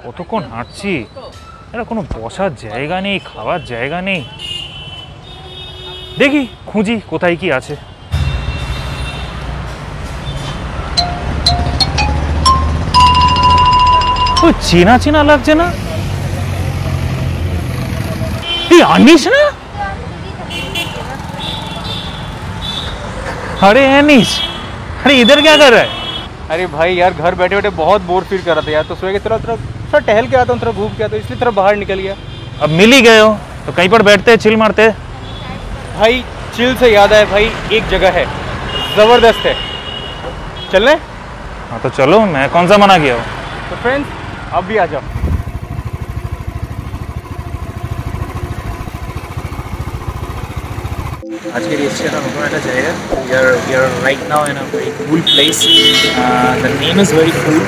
কতক্ষণ হাঁটছি, এটা কোনো বসার জায়গা নেই, খাওয়ার জায়গা নেই। দেখি খুঁজি কোথায় কি আছে। ওই চেনা চেনা লাগছে না? এই আনিস না? अरे अनीस, अरे इधर क्या कर रहा है? अरे भाई यार घर बैठे बैठे बहुत बोर फील कर रहा था यार, तो सोचा कि थोड़ा टहल के आता हूँ, थोड़ा घूम के आता हूँ, इसलिए थोड़ा बाहर निकल गया। अब मिल ही गए हो तो कहीं पर बैठते चिल मारते। भाई चिल से याद आया भाई, एक जगह है ज़बरदस्त है, चलने? हाँ तो चलो, मैं कौन सा मना किया हूँ। तो फ्रेंड्स अब भी आ जाओ। आज के রেস্টে না নতুন একটা জায়গা। we are right now in a very cool place. The name is very cool.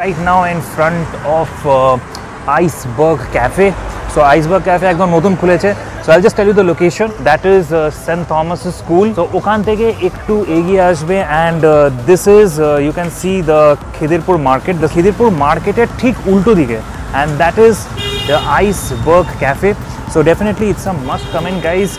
right now in front of Iceberg Cafe. So Iceberg Cafe একদম নতুন খুলেছে। So I'll just tell you the location. That is St. Thomas' School. So ওখান থেকে একটু এগিয়ে আসবে and this is you can see the Khidirpur market. The Khidirpur market এর ঠিক উল্টো দিকে and that is the Iceberg Cafe. So definitely it's a must come in guys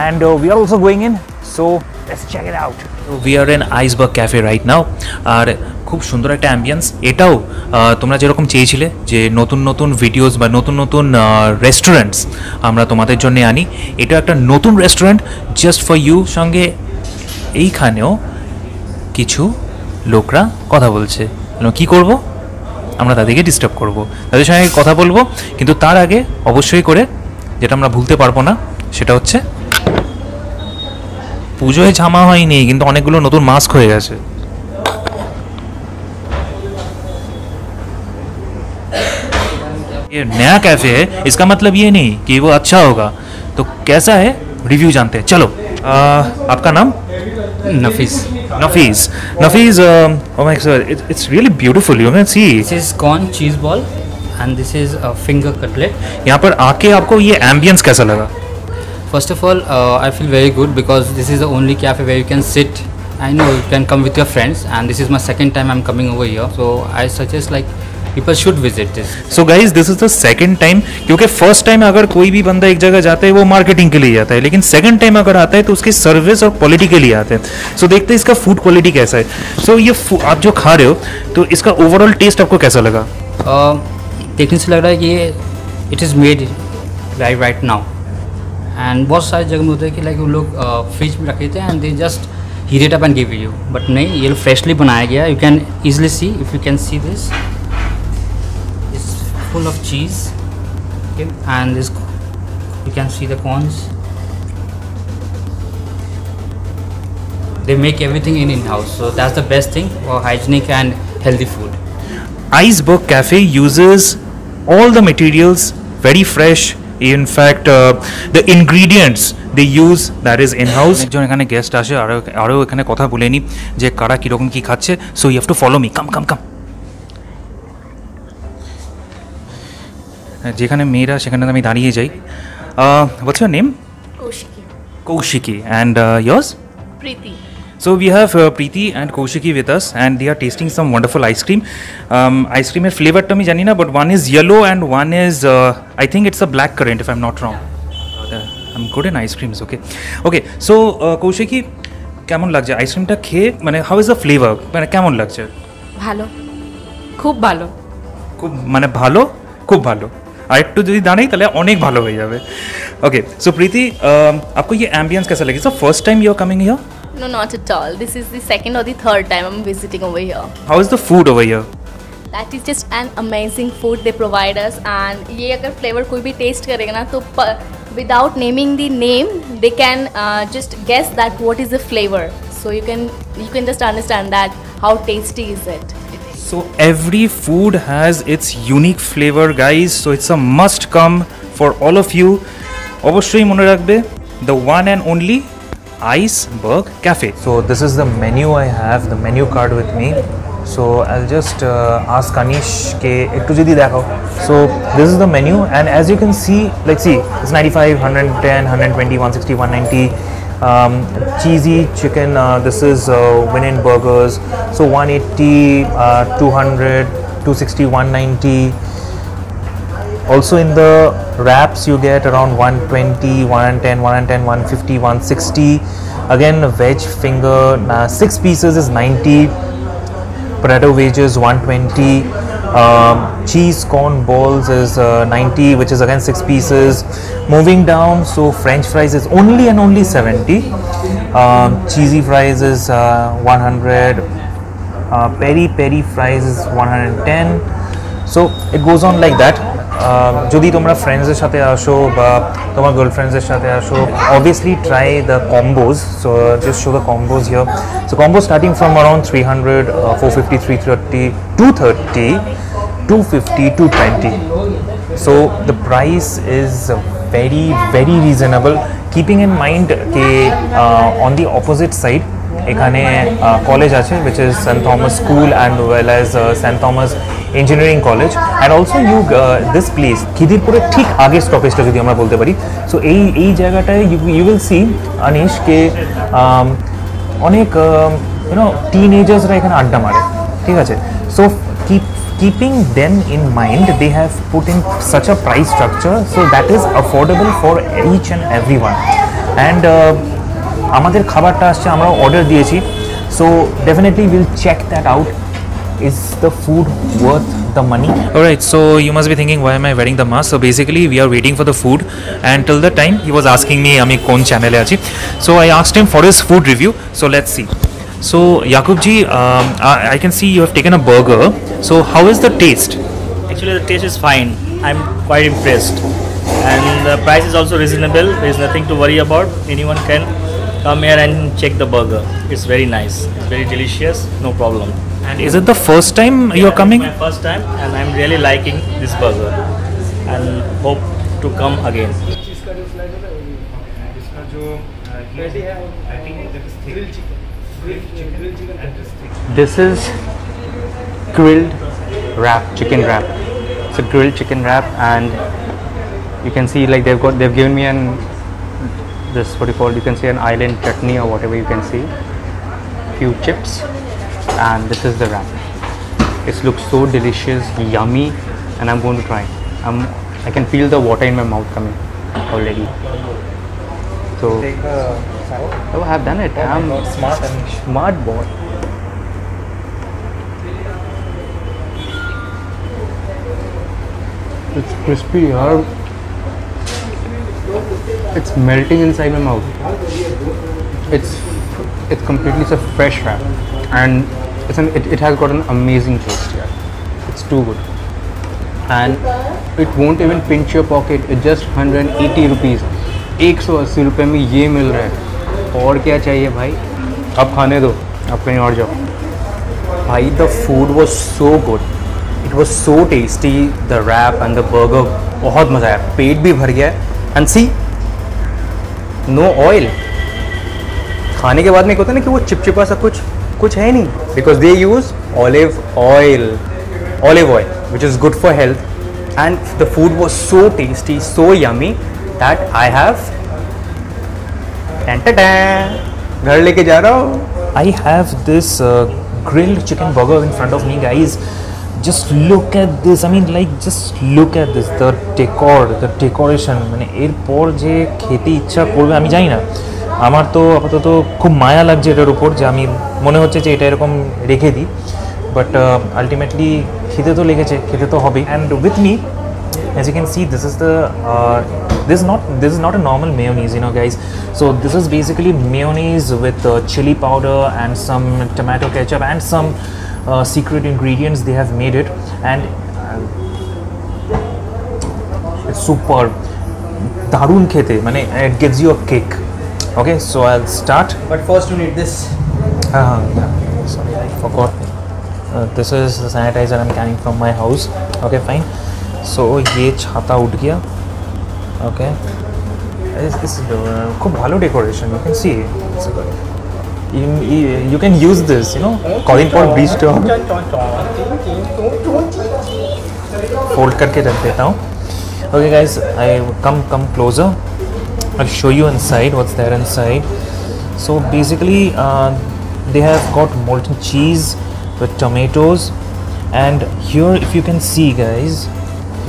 and we are also going in. So let's check it out. So we are in Iceberg Cafe right now. আর খুব সুন্দর একটা ambience. এটাও তোমরা যেরকম চেয়েছিলে যে নতুন নতুন ভিডিওস বা নতুন নতুন রেস্টুরেন্টস আমরা তোমাদের জন্য আনি, এটা একটা নতুন রেস্টুরেন্ট জাস্ট ফর ইউ। সঙ্গে এইখানেও কিছু লোকরা কথা বলছে, কি করব আমরা তাদেরকে ডিস্টার্ব করব, তাদের সঙ্গে কথা বলবো। কিন্তু তার আগে অবশ্যই করে যেটা আমরা ভুলতে পারবো না সেটা হচ্ছে পুজোয় জামা হয়নি কিন্তু অনেকগুলো নতুন মাস্ক হয়ে গেছে। ये नया कैफे है, इसका मतलब ये नहीं कि वो अच्छा होगा। तो कैसा है रिव्यू जानते हैं, चलो। आपका नाम? Nafis. Nafis, oh my god, it's really beautiful, you can see. This is corn cheese ball and this is a finger cutlet. यहाँ पर आके आपको ये ambience कैसा लगा? First of all, I feel very good because this is the only cafe where you can sit. I know you can come with your friends and this is my second time I'm coming over here. So I suggest like people should visit this. So guys, this is the second time, क्योंकि first time अगर कोई भी बंदा एक जगह जाता है वो मार्केटिंग के लिए जाता है, लेकिन second time अगर आता है तो उसकी सर्विस और क्वालिटी के लिए आता है। So देखते हैं इसका फूड क्वालिटी कैसा है। So ये आप जो खा रहे हो तो इसका ओवरऑल टेस्ट आपको कैसा लगा? देखने से लग रहा है कि it is made right now and बहुत सारी जगह में होता है कि लाइक वो लोग फ्रिज में रख देते हैं and they just heat it up and give you, but नहीं, ये फ्रेशली बनाया गया। You can easily C, if you can see this full of cheese, okay, and this you can see the corns. they make everything in house. So that's the best thing for hygienic and healthy food. Iceberg Cafe uses all the materials very fresh. In fact, the ingredients they use that is in house. একজন এখানে guest আসে আরও এখানে কথা বলে নি যে কারা কীরকম কী খাচ্ছে, so you have to follow me, come come come. যেখানে মেয়েরা সেখানে আমি দাঁড়িয়ে যাই। What's your name? Kaushiki. Kaushiki. And yours? Preeti. So we have Preeti and Kaushiki with us, and they are tasting some wonderful ice cream. Ice cream er flavor to mi jani na, but one is yellow and one is I think it's a black currant if I'm not wrong. I'm good in ice creams, okay. Okay, so Kaushiki, কেমন লাগছে আইসক্রিমটা খেয়ে? মানে how is the flavour, মানে কেমন লাগছে? ভালো, খুব ভালো। খুব মানে ভালো, খুব ভালো, আর একটু যদি দাঁড়াই তাহলে অনেক ভালো হয়ে যাবে। ওকে, সো প্রীতি, आपको ये एम्बियंस कैसा लगे? So first time you are coming here? No, not at all. This is the second or the third time I'm visiting over here. How is the food over here? That is just an amazing food they provide us, and ये अगर flavor कोई भी taste करेगा ना तो without naming the name they can just guess that what is the flavor. So you can just understand that how tasty is it. So every food has its unique flavor, guys. So it's a must come for all of you. অবশ্যই মনে রাখবে, the one and only Iceberg Cafe. So this is the menu I have, the menu card with me. So I'll just ask Anish ke ekটু যদি দেখাও. So this is the menu, and as you can see, like see, it's 95, 110, 120, 160, 190. Cheesy chicken, this is Winning Burgers. So 180, 200, 260, 190. Also in the wraps you get around 120, 110, 110, 150, 160. Again veg finger, 6 pieces is 90. Potato wedges 120. Cheese corn balls is 90, which is again 6 pieces. Moving down, so French fries is only and only 70. Cheesy fries is 100. Peri peri fries is 110. So it goes on like that. যদি তোমরা ফ্রেন্ডসের সাথে আসো বা তোমার গার্লফ্রেন্ডসের সাথে আসো, obviously try the combos. So just show the combos here. So combos starting from around 300, 450, 330, 230, 250, 220. So the price is very very reasonable, keeping in mind ke on the opposite side এখানে college আছে, which is St. Thomas School and well as St. Thomas Engineering College, and also you this place খিদিরপুরের ঠিক আগের স্টপেজটা যদি আমরা বলতে পারি। So এই জায়গাটায় you will see Anish কে অনেক টিনেজার্সরা এখানে আড্ডা মারে, ঠিক আছে। So keeping them in mind, they have put in such a price structure so that is affordable for each and everyone. And আমাদের খাবারটা আসছে, আমরা অর্ডার দিয়েছি, so definitely will check that out. Is the food worth the money? Alright, so you must be thinking, why am I wearing the mask? So basically we are waiting for the food, and till the time he was asking me ami kon channel e achi, so I asked him for his food review. So let's see. So Yakub ji, I can see you have taken a burger. So how is the taste? Actually the taste is fine. I'm quite impressed, and the price is also reasonable. There is nothing to worry about. Anyone can come here and check the burger. It's very nice, it's very delicious, no problem. And is it the first time you are coming? It's my first time, and I'm really liking this burger and hope to come again. This is grilled wrap, chicken wrap. It's a grilled chicken wrap, and you can see like they've given me this what you call, you can see an island chutney or whatever you can see, few chips, and this is the wrap. It looks so delicious, yummy, and I'm going to try. I can feel the water in my mouth coming already. So I have done it. I'm smart boy. It's crispy, herb. It's melting inside my mouth. It's completely a fresh wrap, and it has got an amazing taste here. It's too good, and it won't even pinch your pocket. It's just 180 rupees. 180 रुपए में ये मिल रहा है, और क्या चाहिए भाई? अब खाने दो, अब कहीं और जाओ। भाई the food was so good, it was so tasty, the wrap and the burger, बहुत मज़ा आया, पेट भी भर गया है। And see, no oil. खाने के बाद में होता है ना कि वो चिपचिपा सा कुछ है नहीं, because they use olive oil which is good for health. And the food was so tasty, so yummy that I have घर लेके जा रहा हूँ। I have this grilled chicken burger in front of me, guys. Just look at this. I mean, like, just look at this. The decor, the decoration. মানে এরপর যে খেতে ইচ্ছা করবে আমি জানি না, আমার তো আপাতত খুব মায়া লাগছে এটার উপর, যে আমি মনে হচ্ছে যে এটা এরকম রেখে দিই, বাট আলটিমেটলি খেতে তো লেগেছে, খেতে তো হবে। And with me, as you can see, this is not a normal mayonnaise, you know, guys. So this is basically mayonnaise with chili powder and some tomato ketchup and some secret ingredients they have made it, and it's superb, darun khete, mane it gives you a kick. Okay, so I'll start, But first you need this. sorry, I forgot. This is the sanitizer I'm carrying from my house. Okay, fine. So ये छाता उठ गया। Okay, it's खूब भालो decoration, you can see. You can use this, you know, calling for beach tour. Fold करके रख देता हूँ। Okay guys, I come closer. I'll show you inside what's there inside. So basically they have got molten cheese with tomatoes, and here if you can see, guys,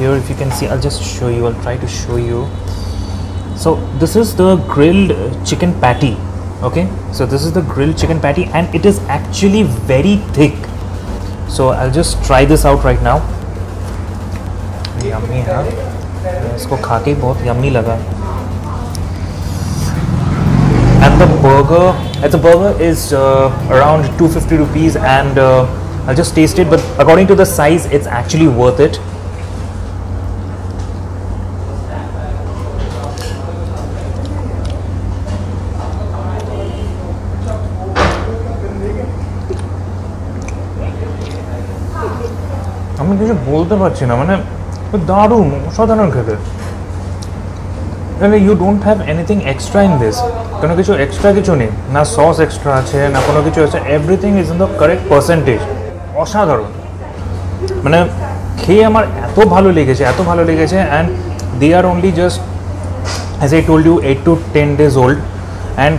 I'll just show you, I'll try to show you. So this is the grilled chicken patty. Okay, so this is the grilled chicken patty, and it is actually very thick. So I'll just try this out right now. Yummy, huh? इसको खा के बहुत yummy लगा। And the burger is around 250 rupees, and I'll just taste it, but according to the size it's actually worth it. আমি কিছু বলতে পারছি না, মানে দারুণ, অসাধারণ খেতে। You don't have anything extra in this, কোনো কিছু এক্সট্রা কিছু নেই, না সস এক্সট্রা আছে না কোনো কিছু আছে, everything is in the correct percentage. অসাধারণ, মানে খেয়ে আমার এত ভালো লেগেছে। And they are only just, as I told you, 8 to 10 days old, and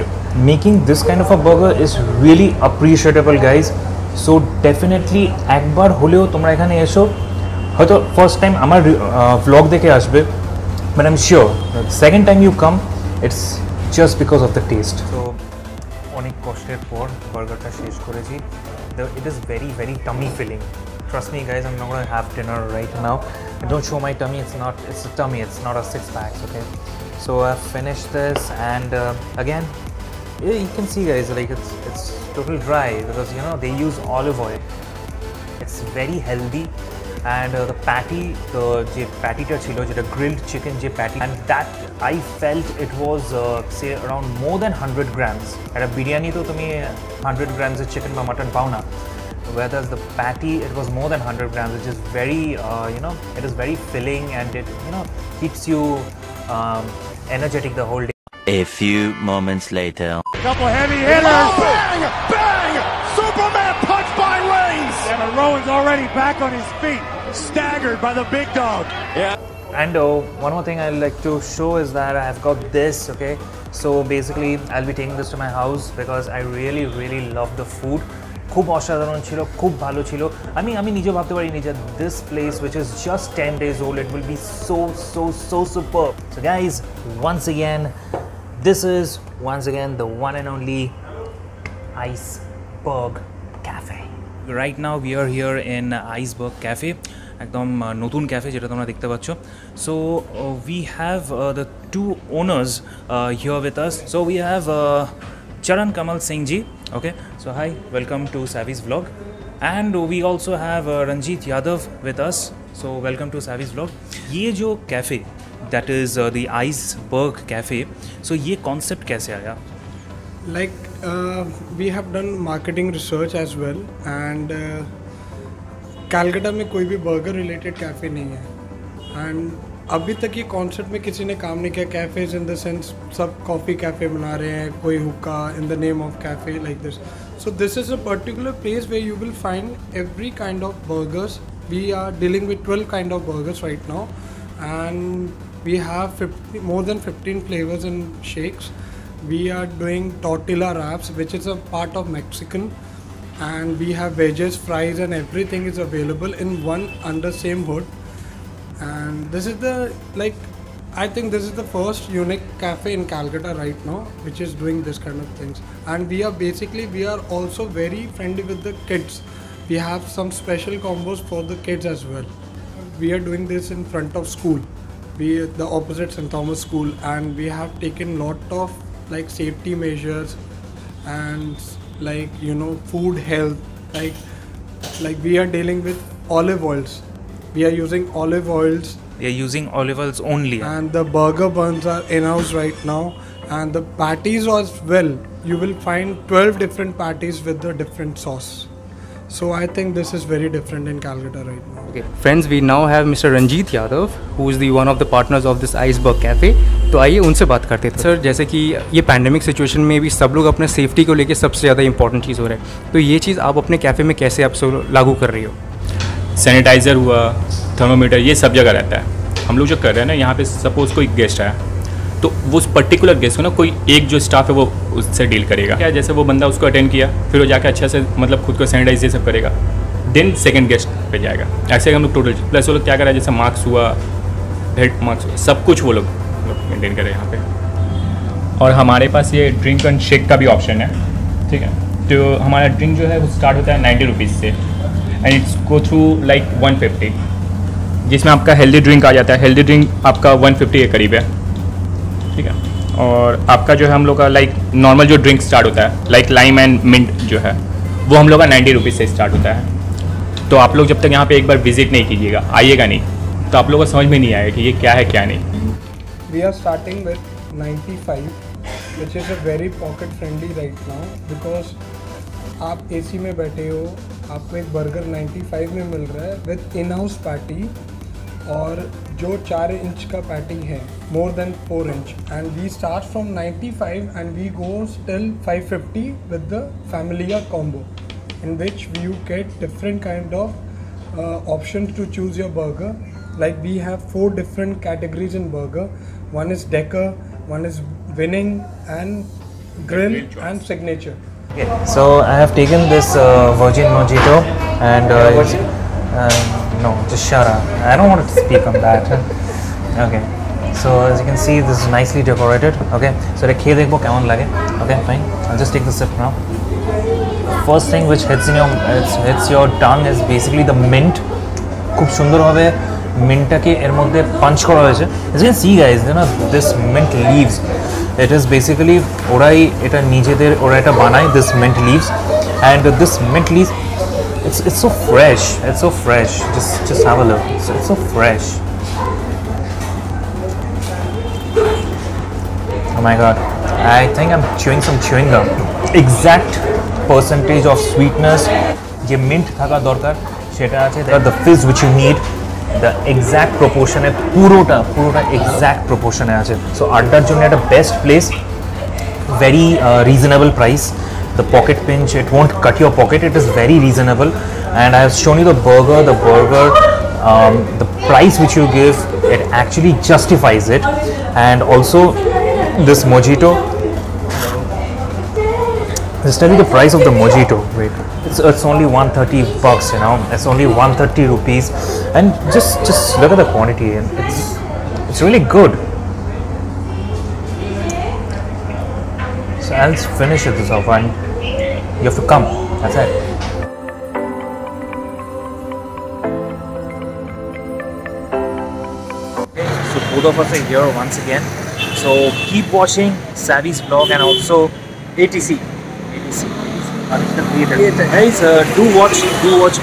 making this kind of a burger is really appreciable, guys. So definitely একবার হলেও তোমরা এখানে এসো, হয়তো ফার্স্ট টাইম আমার vlog দেখে আসবে, but I'm sure second time you come, it's just because of the taste. So অনেক কষ্টের পর বার্গারটা শেষ করেছি। It is very very tummy filling. Trust me guys, I'm not going to have dinner right now. Don't show my tummy, it's a tummy, it's not a six pack, okay? So I've finished this, and again, you can see guys, like it's totally dry because, you know, they use olive oil. It's very healthy, and the patty, the patty ta chilo, the grilled chicken patty, and that I felt it was say around more than 100 grams. At a biryani to tumi 100 grams of chicken or mutton pauna, whereas the patty, it was more than 100 grams, which is very you know, it is very filling, and it, you know, keeps you energetic the whole day. A few moments later. Couple heavy hitters. Bang! Bang! Superman punch by Reigns. And Rowan's already back on his feet, staggered by the big dog. Yeah. And one more thing I'd like to show is that I've got this, okay? So basically I'll be taking this to my house because I really love the food. খুব অসাধারণ ছিল, খুব ভালো ছিল। আমি নিজে ভাবতে পারিনি যে this place which is just 10 days old, it will be so superb. So guys, once again, this is the one and only Iceberg Cafe. Right now we are here in Iceberg Cafe, একদম নতুন cafe যেটা তোমরা দেখতে পাচ্ছ। So we have the two owners here with us. So we have Charan Kamal Singh ji. Okay, so hi, welcome to Savvy's vlog. And we also have Ranjit Yadav with us. So welcome to Savvy's vlog. ये जो cafe, that is the Iceberg Cafe, so ये concept कैसे आया? Like we have done marketing research as well, and Calcutta में कोई भी burger related cafe नहीं है, एंड अभी तक ये कॉन्सेप्ट में किसी ने काम नहीं किया. कैफ़ेज इन द सेंस सब कॉफ़ी कैफ़े बना रहे हैं, कोई हुक्का in the name of cafe like this. So this is a particular place where you will find every kind of burgers. We are dealing with 12 kind of burgers right now, and we have more than 15 flavors in shakes. We are doing tortilla wraps, which is a part of Mexican, and we have veggies, fries, and everything is available in one under same hood. And this is I think this is the first unique cafe in Calcutta right now which is doing this kind of things. And we are also very friendly with the kids. We have some special combos for the kids as well. We are doing this in front of school, the opposite St. Thomas School, and we have taken lot of safety measures and food health, like we are dealing with olive oils. We are using olive oils. We are using olive oils only. And the burger buns are in-house right now. And the patties as well. You will find 12 different patties with the different sauce. So I think this is very different in Calcutta right now. Okay. Friends, we now have Mr. Ranjit Yadav, who is the one of the partners of this Iceberg Cafe. तो आइए उनसे बात करते हैं. Sir, जैसे कि ये pandemic situation में भी सब लोग अपने सेफ्टी को लेके सबसे ज़्यादा इंपॉर्टेंट चीज़ हो रहा है, तो ये चीज़ आप अपने कैफ़े में कैसे आप लागू कर रही हो? सैनिटाइज़र हुआ, थर्मोमीटर, ये सब जगह रहता है. हम लोग जो कर रहे हैं ना, यहाँ पे सपोज़ कोई गेस्ट आया तो वो उस पर्टिकुलर गेस्ट को ना कोई एक जो स्टाफ है वो उससे डील करेगा. क्या जैसे वो बंदा उसको अटेंड किया, फिर वो जाके अच्छा से मतलब खुद को सैनिटाइज ये सब करेगा, देन सेकंड गेस्ट पे जाएगा. ऐसे हम लोग टोटल प्लस वो लोग क्या कर रहे हैं, जैसे मास्क हुआ, हेड मास्क हुआ, सब कुछ वो लोग मेंटेन करें यहाँ पे. और हमारे पास ये ड्रिंक एंड शेक का भी ऑप्शन है. ठीक है, तो हमारा ड्रिंक जो है वो स्टार्ट होता है 90 रुपीज़ से and it's go through like 150, जिसमें आपका हेल्दी ड्रिंक आ जाता है. हेल्दी ड्रिंक आपका 150 के करीब है. ठीक है, और आपका जो है हम लोग का लाइक नॉर्मल जो ड्रिंक स्टार्ट होता है लाइक लाइम एंड मिंट जो है वो हम लोग का 90 रुपीज़ से स्टार्ट होता है. तो आप लोग जब तक यहाँ पे एक बार विजिट नहीं कीजिएगा, आइएगा नहीं, तो आप लोगों को समझ में नहीं आएगा कि ये क्या है क्या नहीं. We are starting with 95, which is a very pocket friendly right now because आप AC में बैठे हो, आपको एक बर्गर 95 में मिल रहा है विद इन हाउस पैटी, और जो 4 इंच का पैटी है, more than 4 inch, and we start from 95 and we go till 550 with the familia combo, in which you get different kind of options to choose your burger. Like we have 4 different categories in burger. One is Decker, one is Winning, and Grill and Signature. Okay, so I have taken this Virgin Mojito and no, just shut up. I don't want to speak on that. Okay, so as you can see, this is nicely decorated. Okay, so the खेल देखो caiman लगे. Okay, fine. I'll just take the sip now. First thing which hits your tongue is basically the mint. खूब सुंदर भावे मिंटके एर मध्य पंच करा হয়েছে. As you can see guys, you know this mint leaves. It is basically ওরাই এটা নিজেদের ওরা এটা বানায়, this mint leaves, and this mint leaves it's so fresh. It's so fresh. Just have a look. It's so fresh. Oh my god. I think I'm chewing some chewing gum. Exact percentage of sweetness যে mint থাকা দরকার সেটা আছে. The fizz which you need, the exact proportion এ পুরোটা exact proportion এ আছে. So আড্ডার জন্য একটা best place, very reasonable price. The pocket pinch, it won't cut your pocket, it is very reasonable. And I have shown you the burger, the price which you give, it actually justifies it. And also this mojito, just tell you the price of the mojito. Wait, it's only 130 bucks, you know, it's only 130 rupees, and just look at the quantity, and it's really good. So I'll finish this off, and you have to come. That's it. So both of us are here once again. So keep watching Savvy's vlog and also ATC. Guys, do watch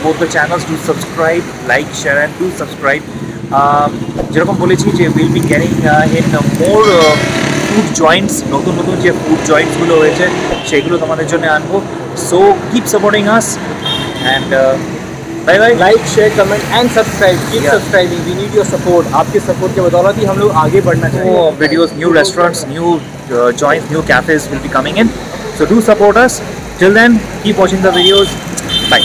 both the channels. Do subscribe, like, share, and do subscribe. যেরকম বলেছি যে we'll be getting in more food Joints, নতুন নতুন যে food জয়েন্টসগুলো হয়েছে সেগুলো তোমাদের জন্য আনবো। So keep supporting us and bye bye. Like share comment and subscribe, keep Yeah. Subscribing, we need your support. आपके सपोर्ट के बदौलत ही हम लोग आगे बढ़ना चाहिए। More videos, new restaurants, new joints, new cafes will be coming in. So do support us. Till then, keep watching the videos. Bye.